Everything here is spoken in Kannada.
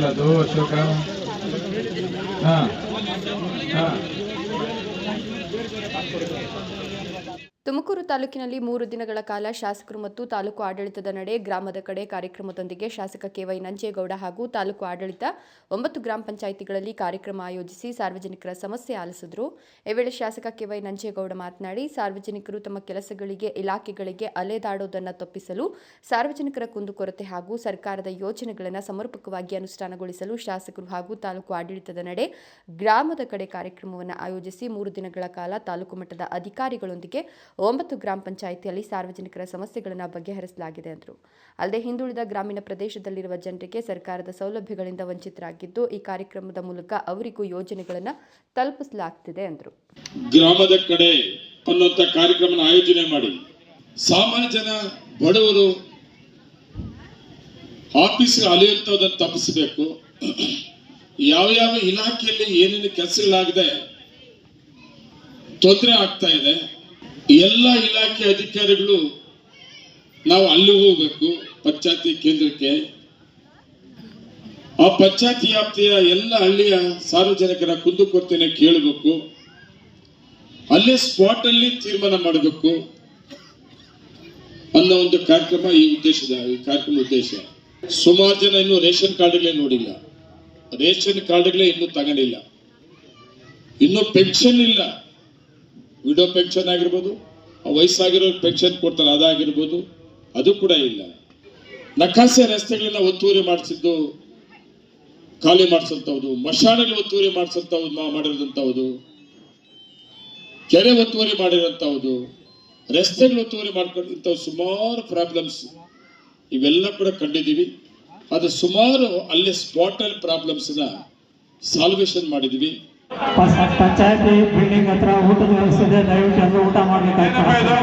ಅದು ಅಶೋಕ ತುಮಕೂರು ತಾಲೂಕಿನಲ್ಲಿ 3 ದಿನಗಳ ಕಾಲ ಶಾಸಕರು ಮತ್ತು ತಾಲೂಕು ಆಡಳಿತದ ನಡೆ ಗ್ರಾಮದ ಕಡೆ ಕಾರ್ಯಕ್ರಮದೊಂದಿಗೆ ಶಾಸಕ ಕೆವೈ ನಂಜೇಗೌಡ ಹಾಗೂ ತಾಲೂಕು ಆಡಳಿತ 9 ಗ್ರಾಮ ಪಂಚಾಯಿತಿಗಳಲ್ಲಿ ಕಾರ್ಯಕ್ರಮ ಆಯೋಜಿಸಿ ಸಾರ್ವಜನಿಕರ ಸಮಸ್ಯೆ ಆಲಿಸಿದರು. ಈ ವೇಳೆ ಶಾಸಕ ಕೆವೈ ನಂಜೇಗೌಡ ಮಾತನಾಡಿ, ಸಾರ್ವಜನಿಕರು ತಮ್ಮ ಕೆಲಸಗಳಿಗೆ ಇಲಾಖೆಗಳಿಗೆ ಅಲೆದಾಡೋದನ್ನು ತಪ್ಪಿಸಲು ಸಾರ್ವಜನಿಕರ ಕುಂದುಕೊರತೆ ಹಾಗೂ ಸರ್ಕಾರದ ಯೋಜನೆಗಳನ್ನು ಸಮರ್ಪಕವಾಗಿ ಅನುಷ್ಠಾನಗೊಳಿಸಲು ಶಾಸಕರು ಹಾಗೂ ತಾಲೂಕು ಆಡಳಿತದ ನಡೆ ಗ್ರಾಮದ ಕಡೆ ಕಾರ್ಯಕ್ರಮವನ್ನು ಆಯೋಜಿಸಿ 3 ದಿನಗಳ ಕಾಲ ತಾಲೂಕು ಮಟ್ಟದ ಅಧಿಕಾರಿಗಳೊಂದಿಗೆ 9 ಗ್ರಾಮ ಪಂಚಾಯಿತಿಯಲ್ಲಿ ಸಾರ್ವಜನಿಕರ ಸಮಸ್ಯೆಗಳನ್ನು ಬಗೆಹರಿಸಲಾಗಿದೆ ಎಂದರು. ಅಲ್ಲದೆ ಹಿಂದುಳಿದ ಗ್ರಾಮೀಣ ಪ್ರದೇಶದಲ್ಲಿರುವ ಜನರಿಗೆ ಸರ್ಕಾರದ ಸೌಲಭ್ಯಗಳಿಂದ ವಂಚಿತರಾಗಿದ್ದು, ಈ ಕಾರ್ಯಕ್ರಮದ ಮೂಲಕ ಅವರಿಗೂ ಯೋಜನೆಗಳನ್ನು ತಲುಪಿಸಲಾಗುತ್ತಿದೆ ಎಂದರು. ಗ್ರಾಮದ ಕಡೆ ಅನ್ನುವಂಥ ಕಾರ್ಯಕ್ರಮ ಆಯೋಜನೆ ಮಾಡಿ ಸಾಮಾನ್ಯ ಜನ ಬಡವರು ಆಫೀಸ್ಗೆ ಅಲೆಯುವಂಥದ್ದನ್ನು ತಪ್ಪಿಸಬೇಕು. ಯಾವ ಇಲಾಖೆಯಲ್ಲಿ ಏನೇನು ಕೆಲಸಗಳಾಗಿದೆ, ತೊಂದರೆ ಆಗ್ತಾ ಇದೆ, ಎಲ್ಲ ಇಲಾಖೆ ಅಧಿಕಾರಿಗಳು ನಾವು ಅಲ್ಲಿ ಹೋಗ್ಬೇಕು ಪಂಚಾಯತಿ ಕೇಂದ್ರಕ್ಕೆ. ಆ ಪಂಚಾಯತಿ ವ್ಯಾಪ್ತಿಯ ಎಲ್ಲ ಹಳ್ಳಿಯ ಸಾರ್ವಜನಿಕರ ಕುಂದುಕೊರತೆಯನ್ನು ಕೇಳಬೇಕು, ಅಲ್ಲೇ ಸ್ಪಾಟ್ ಅಲ್ಲಿ ತೀರ್ಮಾನ ಮಾಡಬೇಕು ಅನ್ನೋ ಒಂದು ಕಾರ್ಯಕ್ರಮ ಈ ಕಾರ್ಯಕ್ರಮ ಉದ್ದೇಶ. ಸುಮಾರು ಜನ ಇನ್ನು ರೇಷನ್ ಕಾರ್ಡ್ಗಳೇ ನೋಡಿಲ್ಲ, ರೇಷನ್ ಕಾರ್ಡ್ಗಳೇ ಇನ್ನೂ ತಗೊಂಡಿಲ್ಲ, ಇನ್ನು ಪೆನ್ಷನ್ ಇಲ್ಲ. ವಿಡೋ ಪೆನ್ಷನ್ ಆಗಿರ್ಬೋದು, ವಯಸ್ಸಾಗಿರೋ ಪೆನ್ಷನ್ ಕೊಡ್ತಾರೆ ಅದಾಗಿರ್ಬೋದು, ಅದು ಕೂಡ ಇಲ್ಲ. ನಕಾಸೆ ರಸ್ತೆಗಳನ್ನ ಒತ್ತುವರಿ ಮಾಡಿಸಿದ್ದು ಖಾಲಿ ಮಾಡಿಸಂತವ್ದು, ಮಶಾಣಗಳು ಒತ್ತುವರಿ ಮಾಡಿರೋದಂಥವ್ದು, ಕೆರೆ ಒತ್ತುವರಿ ಮಾಡಿರೋಂಥವ್ದು, ರಸ್ತೆಗಳು ಒತ್ತುವರಿ ಮಾಡ್ಕೊಂಡಂಥವು ಸುಮಾರು ಪ್ರಾಬ್ಲಮ್ಸ್ ಇವೆಲ್ಲ ಕೂಡ ಕಂಡಿದ್ದೀವಿ. ಅದು ಸುಮಾರು ಅಲ್ಲಿ ಸ್ಪಾಟಲ್ ಪ್ರಾಬ್ಲಮ್ಸ್ನ ಸಾಲ್ವೇಷನ್ ಮಾಡಿದ್ವಿ. ಪಂಚಾಯತಿ ಬಿಲ್ಡಿಂಗ್ ಹತ್ರ ಊಟದ ವ್ಯವಸ್ಥೆ ಇದೆ, ದಯವಿಟ್ಟು ಎಲ್ಲರೂ ಊಟ ಮಾಡಬೇಕಾಗ್ತದೆ.